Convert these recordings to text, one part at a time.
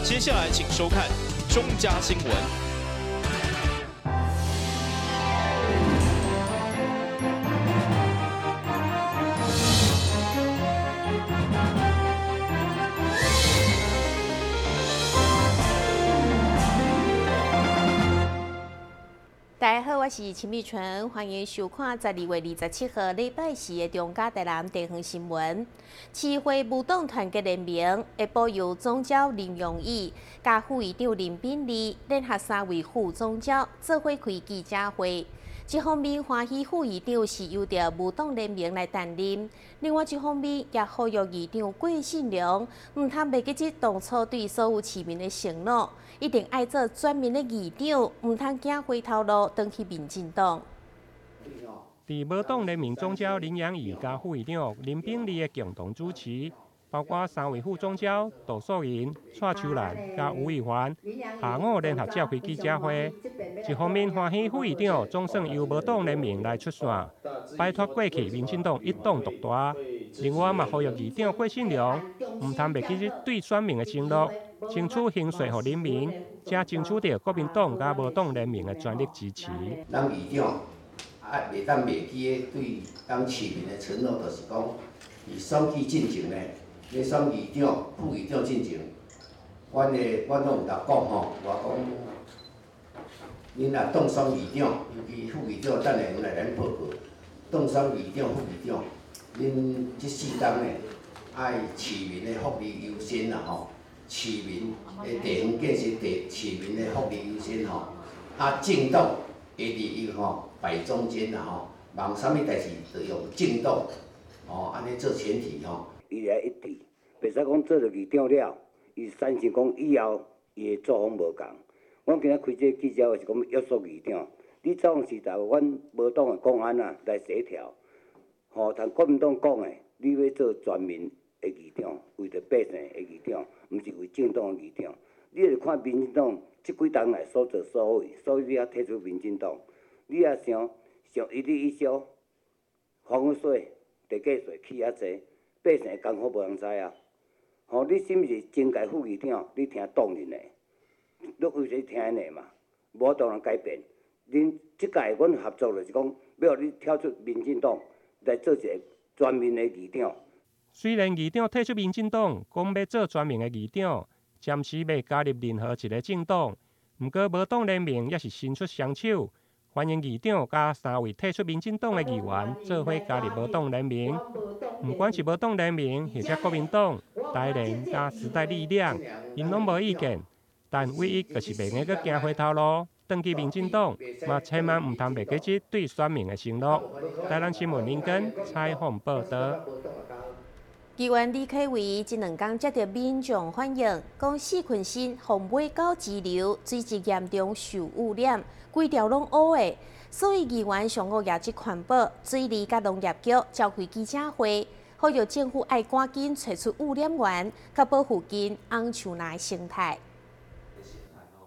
接下来请收看中嘉新闻。大家好，我是陈美纯，欢迎收看12月27号礼拜四的中嘉台南地方新闻。市会无党团结联盟下晡由总召林荣义、甲副议长林炳利联合3位副总召做伙开记者会。一方面欢喜副议长是由着无党联盟来担任，另外一方面也呼吁议长郭信良唔通袂记即当初对所有市民的承诺，一定爱做全民的议长，唔通行回头路，转去民进党。伫无党联盟总召林洋义甲副议长林炳利的共同主持，包括3位副总召杜素莹、蔡秋兰甲吴以环下午联合召开记者会。一方面欢喜副议长总算由无党联盟来出线，摆脱过去民进党一党独大。另外嘛呼吁议长郭信良唔通袂记对选民的承诺，争取行税予人民，才争取到国民党甲无党联盟的全力支持。咱议长袂当袂记的对咱市民的承诺，就是讲，伫选举进前呢，咧选议长、副议长进前，阮拢有甲讲吼，我讲，恁若当选议长，尤其副议长，等下阮来咱报告。当选议长、副议长，恁即4天呢，爱市民的福利优先啦吼，市民的地方建设市民的福利优先吼，政党的利益吼摆中间啦吼，忙啥物代志就用政党吼安尼做前提吼。伊来一致，袂使讲做着议长了，伊产生讲以后伊的作风无共。阮今仔开这个记者会是讲约束议长，你总是由阮无党的公安啊来协调，吼，同国民党讲的，你要做全民的议长，为着百姓的议长，毋是为政党的议长。你著看民进党即几冬来所作所为，所以你也退出民进党，你也想一日一宵，房屋税、地价税起遐济，百姓艰苦无人知啊。吼，你是毋是真该副议长？你听党人的，你为谁听因的嘛？无当然改变。恁即届阮合作就是讲，要你跳出民进党来做一个全民的议长。虽然议长退出民进党，讲要做全民的议长，暂时未加入任何一个政党，不过无党联盟也是伸出双手，欢迎议长甲3位退出民进党的议员做伙加入无党联盟。不管是无党联盟或者国民党、台联甲时代力量，因拢无意见，但唯一就是袂用阁行回头路。登记民进党，嘛千万唔通袂记对选民的承诺。台南新闻林根采访报道。议员李启伟这2天接到民众反映，讲四群新洪尾沟支流水质严重受污染，规条拢乌的，所以议员上午也即环保、水利甲农业局召开记者会，呼吁政府爱赶紧找出污染源，甲保护近红树林生态。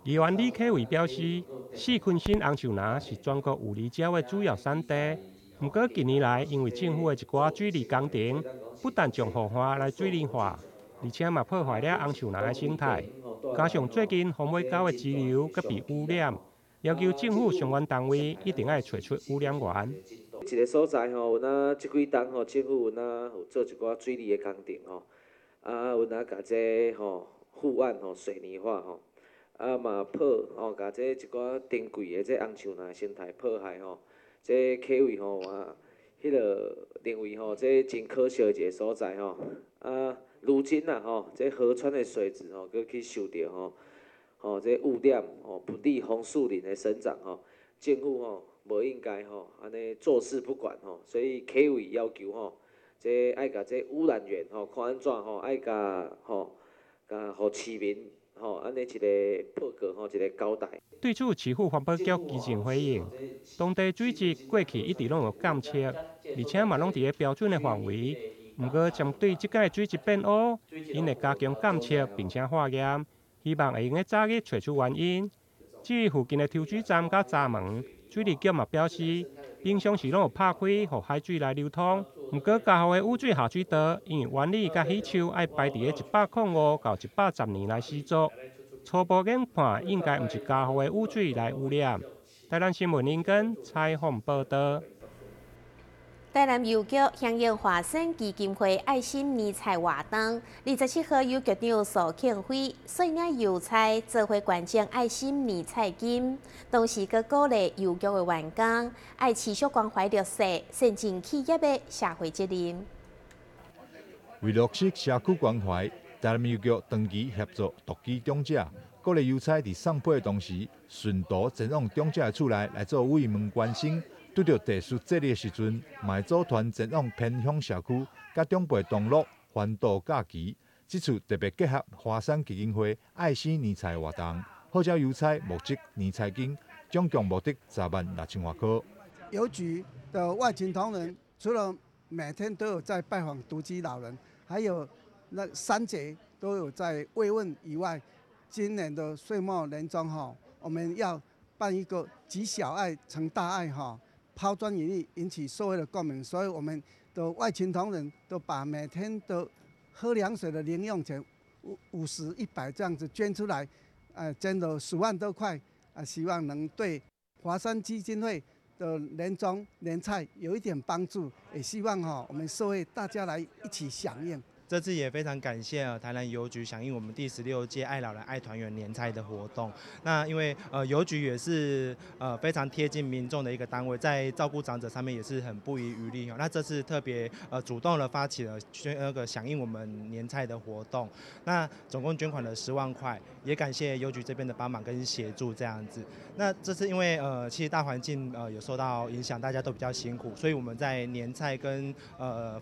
议员李启伟表示，四群新红树林是全国有离礁的主要产地。不过近年来，因为政府的一寡水利工程，不但将河化来水利化，而且嘛破坏了红树林的生态。加上最近洪尾沟的支流阁被污染，要求政府相关单位一定要找出污染源。一个所在吼，有哪即几冬吼，政府有哪有做一寡水利的工程吼，有哪甲这吼护岸吼水泥化吼。嘛破吼，甲这一寡珍贵的这红树林生态破坏吼，这客位吼话，迄个认为吼，这真可惜的一个所在吼。如今呐吼，这河川的水质吼，佮去受到吼这污染吼，不利红树林的生长吼，政府吼无应该吼安尼坐视不管吼，所以客位要求吼，这爱甲这污染源吼看安怎吼，爱甲互市民。安尼一个报告一个交代。对此，市府环保局基层回应，当地水质过去一直拢有监测，而且嘛拢伫咧标准的范围。不过，针对即届水质变污，因会加强监测并且化验，希望会用早日找出原因。至于附近的抽水站甲闸门，水利局嘛表示，平常时拢有拍开，互海水来流通。毋过家后的污水下水道，因为原理甲起手爱排伫个105到110年来施作，初步研判应该毋是家后的污水来污染。台南新闻林根采访报道。台南邮局响应华山基金会爱心年菜活动，27号由局长苏庆辉率领邮差做伙捐赠爱心年菜金，同时佮鼓励邮局的员工爱持续关怀弱势、善尽企业的社会责任。为落实社区关怀，台南邮局长期协助独居长者，鼓励邮差伫送批的同时，顺道前往长者的厝内来做慰问关心。拄到特殊节日的时阵，嘛会组团前往偏乡社区，甲长辈同乐欢度假期。这次特别结合华山基金会爱心年菜活动，号召邮差募集年菜金，总共募得106000多块。邮局的外勤同仁除了每天都有在拜访独居老人，还有那3节都有在慰问以外，今年的岁末年终我们要办一个集小爱成大爱抛砖引玉，引起社会的共鸣。所以我们的外勤同仁都把每天的喝凉水的零用钱50、100这样子捐出来，捐了10万多块，希望能对华山基金会的年终年菜有一点帮助，也希望我们社会大家来一起响应。这次也非常感谢台南邮局响应我们第16届爱老人爱团圆年菜的活动。那因为邮局也是非常贴近民众的一个单位，在照顾长者上面也是很不遗余力。那这次特别主动的发起了响应我们年菜的活动。那总共捐款了10万块，也感谢邮局这边的帮忙跟协助这样子。那这次因为其实大环境有受到影响，大家都比较辛苦，所以我们在年菜跟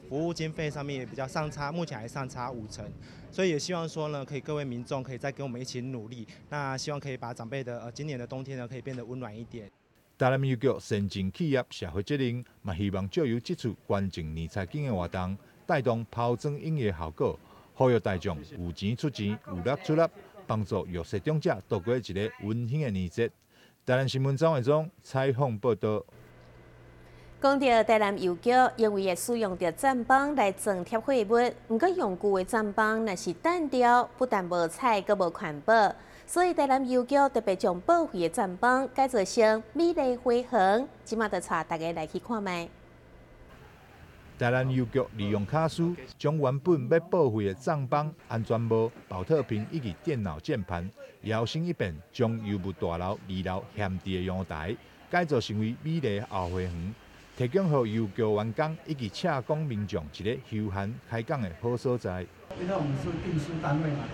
服务经费上面也比较上差，目前还上差50%，所以也希望说呢，可以各位民众可以再跟我们一起努力，那希望可以把长辈的今年的冬天呢，可以变得温暖一点。台南邮局善尽企业社会责任，嘛希望借由这次捐赠年菜金的活动，带动抛砖引玉的效果，呼吁大众有钱出钱，有力出力，帮助弱势长者度过一个温馨的年节。台南新闻张伟忠采访报道。讲到台南邮局，因为会使用着站板来装贴货物，不过用旧的站板若是单调，不但无彩，阁无环保，所以台南邮局特别将报废的站板改造成美丽花痕。即马就带大家来去看卖。台南邮局利用卡书，将原本要报废的站板、安全帽、保特瓶以及电脑键盘，摇身一变，将邮务大楼2楼现地的阳台改造成为美丽后花园。提供予邮局员工以及洽公民众一个休闲开港的好所在。因为我们是运输单位嘛，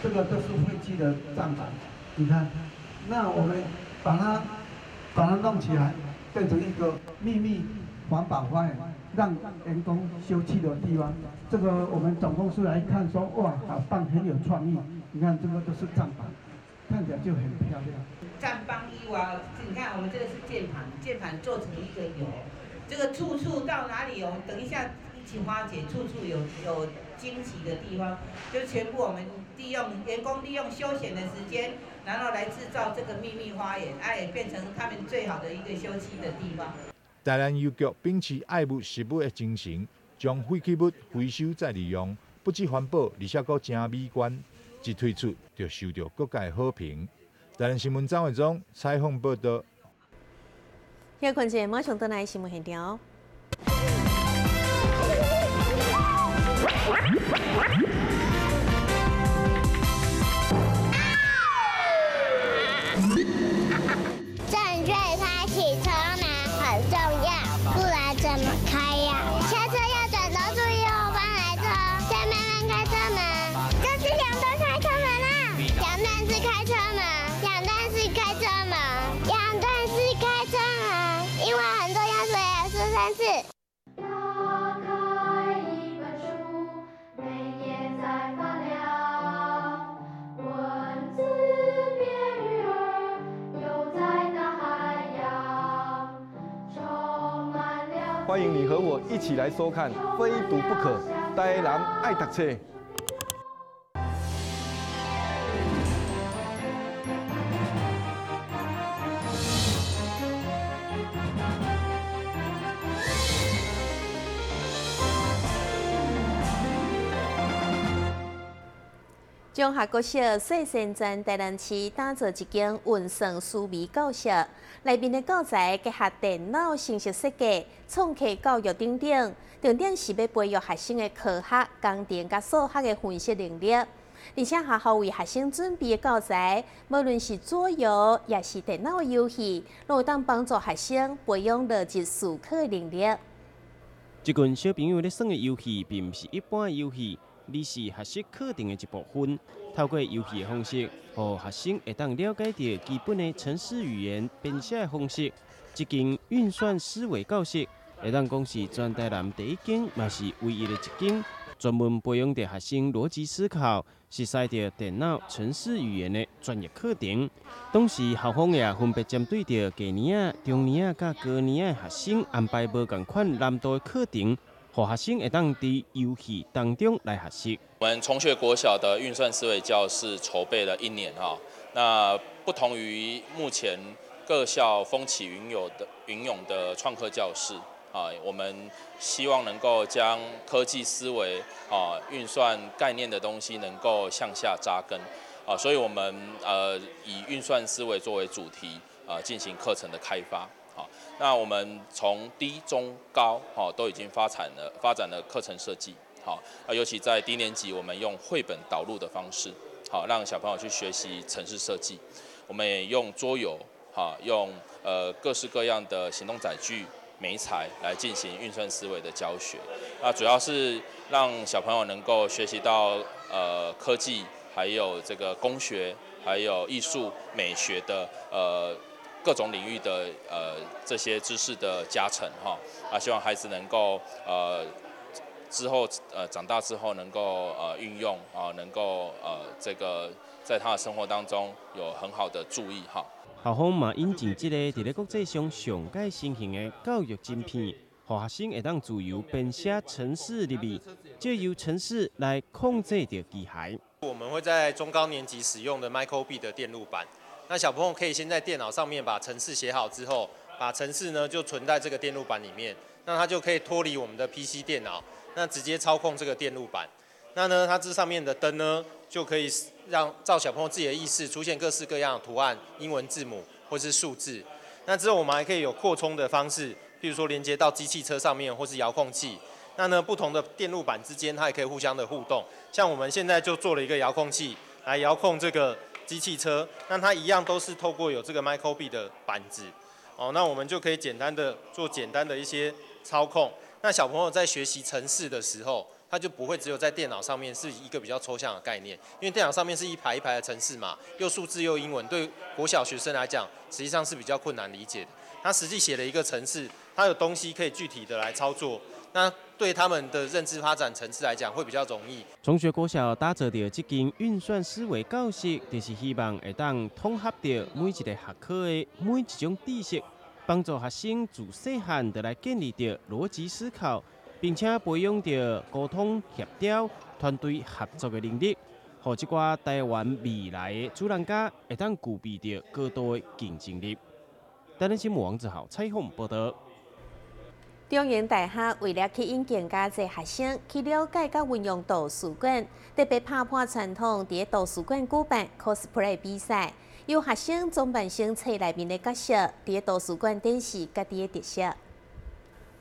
这个都是废弃的站板，你看，那我们把它弄起来，变成一个秘密环保花园，让员工休憩的地方。这个我们总公司来看说，哇，好棒，很有创意。你看这个都是站板，看起来就很漂亮。站帮衣啊，你看我们这个是键盘，键盘做成一个有。这个处处到哪里有？等一下一起花解，处处有惊奇的地方，就全部我们员工利用休闲的时间，然后来制造这个秘密花园，也变成他们最好的一个休憩的地方。台南邮局秉持爱物惜物的精神，将废弃物回收再利用，不止环保，而且阁真美观。一推出就受到各界好评。台南新闻张伟忠采访报道。遐看者马上倒来新闻现场。正确开启车门很重要，不然怎么开呀？下车要转头注意后方来车，再慢慢开车门。这是两段开车门啦，两段是开车门，两段是开车门，两段是开车门，因为很重要，所以要说3次。打开一本书，每页在发亮，文字变鱼儿，游在大海洋，充满了。欢迎你和我一起来收看《非读不可》，台南爱读册。中华国小细山镇台南市打造一间运算思维教室，内面的教材结合电脑程式设计，创客教育等等。重点是要培育学生的科学、工程甲数学的分析能力，而且学校为学生准备的教材，无论是桌游也是电脑游戏，拢有当帮助学生培养逻辑思考的能力。这群小朋友咧耍的游戏，并不是一般的游戏。而是学习课程的一部分，透过游戏的方式，让学生会当了解到基本的程式语言编写的方式。这间运算思维教室，会当讲是全台南第一间，嘛是唯一的一间，专门培养着学生逻辑思考、识识着电脑程式语言的专业课程。同时，校方也分别针对着低年啊、中年啊、甲高年啊学生安排无同款难度的课程。让学生会当在游戏当中来学习。我们崇学国小的运算思维教室筹备了1年哈，那不同于目前各校风起云涌的创客教室啊，我们希望能够将科技思维啊、运算概念的东西能够向下扎根啊，所以我们以运算思维作为主题进行课程的开发。好，那我们从低、中、高，都已经发展了课程设计。好，尤其在低年级，我们用绘本导入的方式，好，让小朋友去学习程式设计。我们也用桌游，用各式各样的行动载具、媒材来进行运算思维的教学。那主要是让小朋友能够学习到科技，还有这个工学，还有艺术、美学的各种领域的这些知识的加成哈，希望孩子能够之后长大之后能够运用能够这个在他的生活当中有很好的注意哈。校方嘛引进这个伫咧国际上上届新型的教育晶片，让学生会当自由编写程式入面，借由程式来控制着机械。我们会在中高年级使用的 MicroBit 的电路板。那小朋友可以先在电脑上面把程式写好之后，把程式呢就存在这个电路板里面，那它就可以脱离我们的 PC 电脑，那直接操控这个电路板。那呢，它这上面的灯呢，就可以让照小朋友自己的意识出现各式各样的图案、英文字母或是数字。那之后我们还可以有扩充的方式，譬如说连接到机汽车上面或是遥控器。那呢，不同的电路板之间它也可以互相的互动。像我们现在就做了一个遥控器来遥控这个机汽车，那它一样都是透过有这个 MicroBit 的板子，那我们就可以简单的做简单的一些操控。那小朋友在学习程式的时候，他就不会只有在电脑上面是一个比较抽象的概念，因为电脑上面是一排一排的程式嘛，又数字又英文，对国小学生来讲，实际上是比较困难理解的。他实际写了一个程式，他有东西可以具体的来操作，那对他们的认知发展层次来讲会比较容易。崇学国小打造着这间运算思维教室，就是希望会当统合着每一个学科的每一种知识，帮助学生自细汉就来建立着逻辑思考，并且培养着沟通协调、团队合作的能力，让这寡台湾未来的主人家会当具备着高度的竞争力。台南新闻王志豪采访报道。中原大学为了去引荐加侪学生去了解甲运用图书馆，特别打破传统，伫图书馆举办 cosplay 比赛，由学生装扮成册内面的角色，伫图书馆展示家己的特色。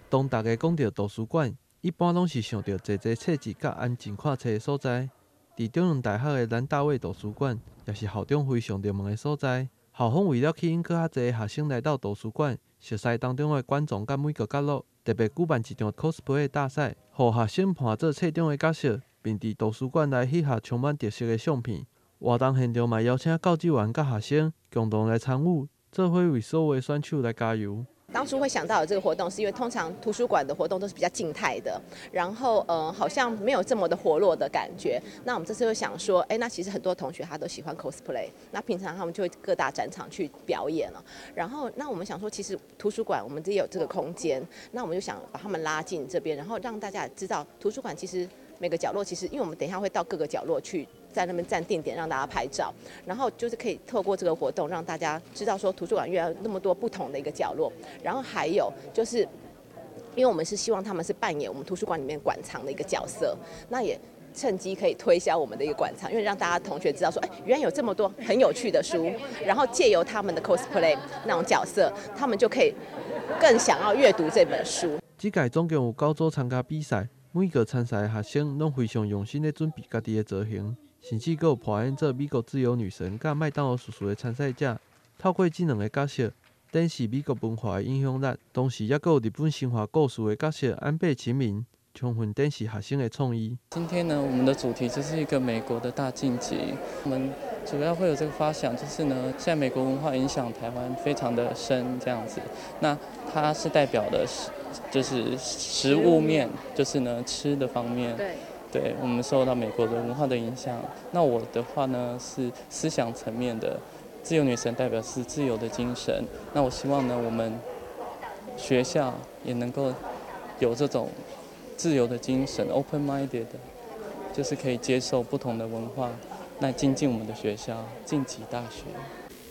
当大家讲到图书馆，一般拢是想到侪册子甲安静看册的所在。伫中原大学的南大卫图书馆，也是校长非常热门的所在。校方为了吸引更较侪学生来到图书馆，熟悉当中的馆藏甲每个角落，特别举办一场 cosplay 大赛，让学生扮做册中的角色，并伫图书馆内翕下充满特色的相片。活动现场嘛邀请教职员甲学生共同来参与，做伙为所有的选手来加油。当初会想到有这个活动，是因为通常图书馆的活动都是比较静态的，然后好像没有这么的活络的感觉。那我们这次就想说，那其实很多同学他都喜欢 cosplay， 那平常他们就会各大展场去表演了。然后那我们想说，其实图书馆我们也有这个空间，那我们就想把他们拉进这边，然后让大家知道图书馆其实每个角落，其实因为我们等一下会到各个角落去。在那边站定点让大家拍照，然后就是可以透过这个活动让大家知道说图书馆原来有那么多不同的一个角落，然后还有就是因为我们是希望他们是扮演我们图书馆里面馆藏的一个角色，那也趁机可以推销我们的一个馆藏，因为让大家同学知道说，哎，原来有这么多很有趣的书，然后借由他们的 cosplay 那种角色，他们就可以更想要阅读这本书。这届总共有9组参加比赛，每个参赛的学生拢非常用心地准备家己的造型，甚至还有扮演做美国自由女神甲麦当劳叔叔的参赛者，透过这2个角色，展示美国文化的影响力，同时也有日本神话故事的角色安倍晴明。充分展示学生的创意。今天呢，我们的主题就是一个美国的大晋级。我们主要会有这个发想，就是呢，现在美国文化影响台湾非常的深，这样子。那它是代表的就是食物面，就是呢吃的方面。对，我们受到美国的文化的影响。那我的话呢是思想层面的，自由女神代表是自由的精神。那我希望呢，我们学校也能够有这种自由的精神 ，open-minded 的，就是可以接受不同的文化，那精进我们的学校，晋级大学。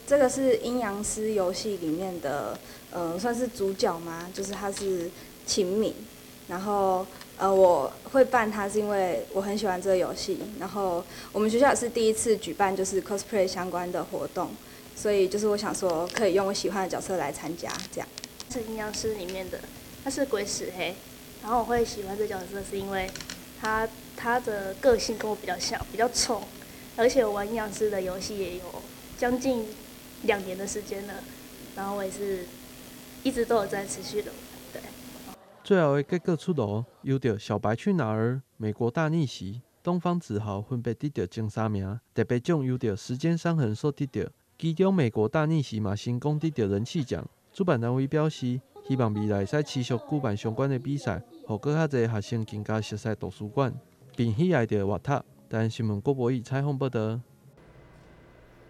这个是阴阳师游戏里面的，算是主角嘛，就是他是秦敏，然后我会扮他是因为我很喜欢这个游戏，然后我们学校也是第一次举办就是 cosplay 相关的活动，所以就是我想说可以用我喜欢的角色来参加，这样。是阴阳师里面的，他是鬼使黑。然后我会喜欢这角色，是因为他的个性跟我比较像，比较冲，而且我玩阴阳师的游戏也有将近2年的时间了，然后我也是一直都有在持续的对。最后的结果出炉，由着小白去哪儿、美国大逆袭、东方自豪分别得到前3名，特别奖由着时间伤痕所得到，其中美国大逆袭嘛成功得到人气奖。主办单位表示，希望未来使持续举办相关的比赛，让更较侪学生更加熟悉图书馆，并喜爱着阅读。台湾新闻郭博义采访报道。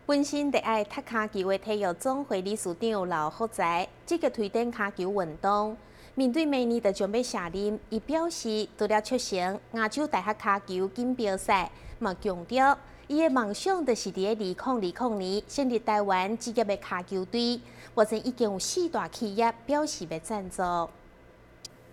本身热爱踢骹球的体育总会理事长刘福才，积极推展骹球运动。面对明年就将要卸任，伊表示除了促成亚洲大学骹球锦标赛，嘛强调伊的梦想就是伫2020年成立台湾职业的骹球队。目前已经有4大企业表示要赞助。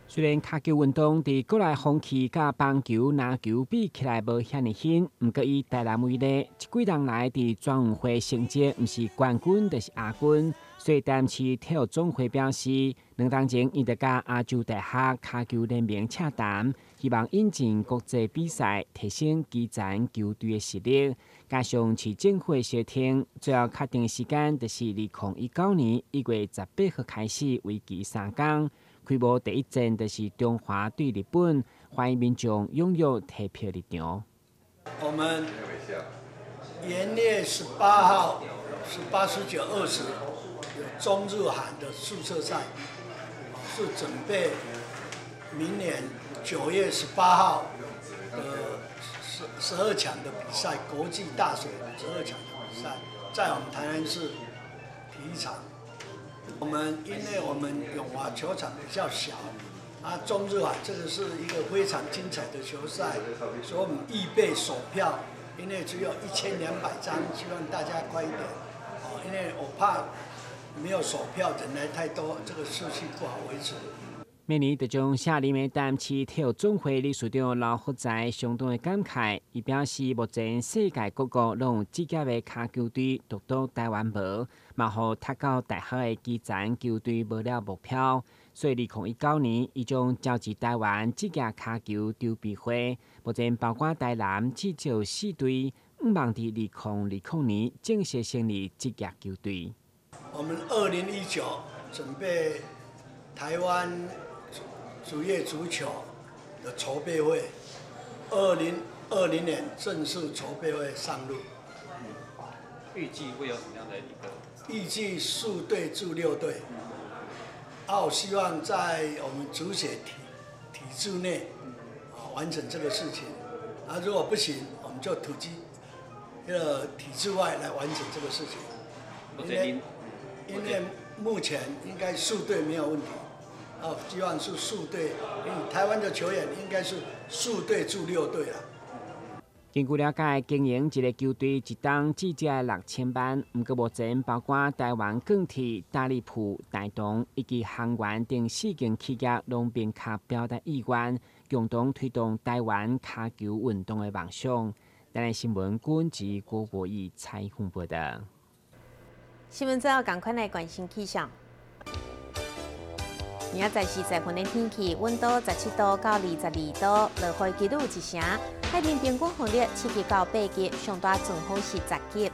虽然骹球运动伫国内风气甲棒球、篮球比起来无遐尼兴，毋过以台南为例，这几年来伫全运会成绩毋是冠军就是亚军，所以台南市体育总会表示，2年前伊就甲亚洲大学骹球联盟洽谈，希望引进国际比赛，提升基层球队的实力。加上市政府协调，最后确定时间就是2019年1月18号开始，为期3天。开幕第一战就是中华对日本，欢迎民众踊跃投票入场。我们元月18号、18、19、20有中日韩的宿舍赛，是准备明年9月18号的12强的比赛，国际大水12强的比赛，在我们台南市体育场。因为我们永华球场比较小，中日韩这个是一个非常精彩的球赛，所以我们预备手票，因为只有1200张，希望大家快一点，因为我怕没有手票人来太多，这个士气不好维持。明年就将下任的台南市体育总会理事长刘福才相当的感慨，伊表示目前世界各国拢有职业的骹球队，独到台湾无，嘛互读到大学的基层球队无了目标，所以2019年伊将召集台湾职业骹球筹备会，目前包括台南至少4队，希望伫2020年正式成立职业球队。我们2019准备台湾职业足球的筹备会，2020年正式筹备会上路。预计会有什么样的一个？预计4队驻6队。我希望在我们足协体制内完成这个事情。如果不行，我们就突击体制外来完成这个事情。因为目前应该4队没有问题。希望是4队，因为台湾的球员应该是4队驻6队了。根据了解，经营一个球队一档至少6000万，毋过目前包括台湾钢铁、大利浦、台东以及航源等4间企业拢明确表达意愿，共同推动台湾骹球运动的梦想。台南新闻管及郭国义采访报道。新闻最后赶快来关心气象。明仔载是10分的天气，温度17度到22度，落雨几率有1成，海面平均风力7级到8级，上大阵风是10级。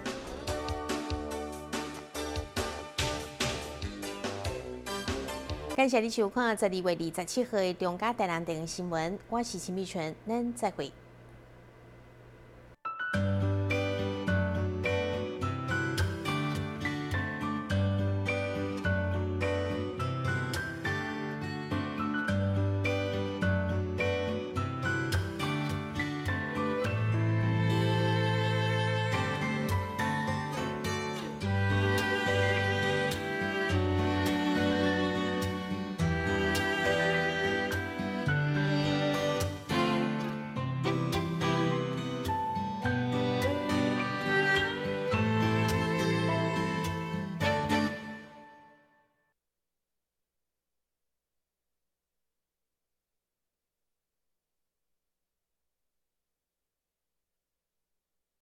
感谢你收看12月27号的中嘉台南电视新闻，我是陈美纯，咱再会。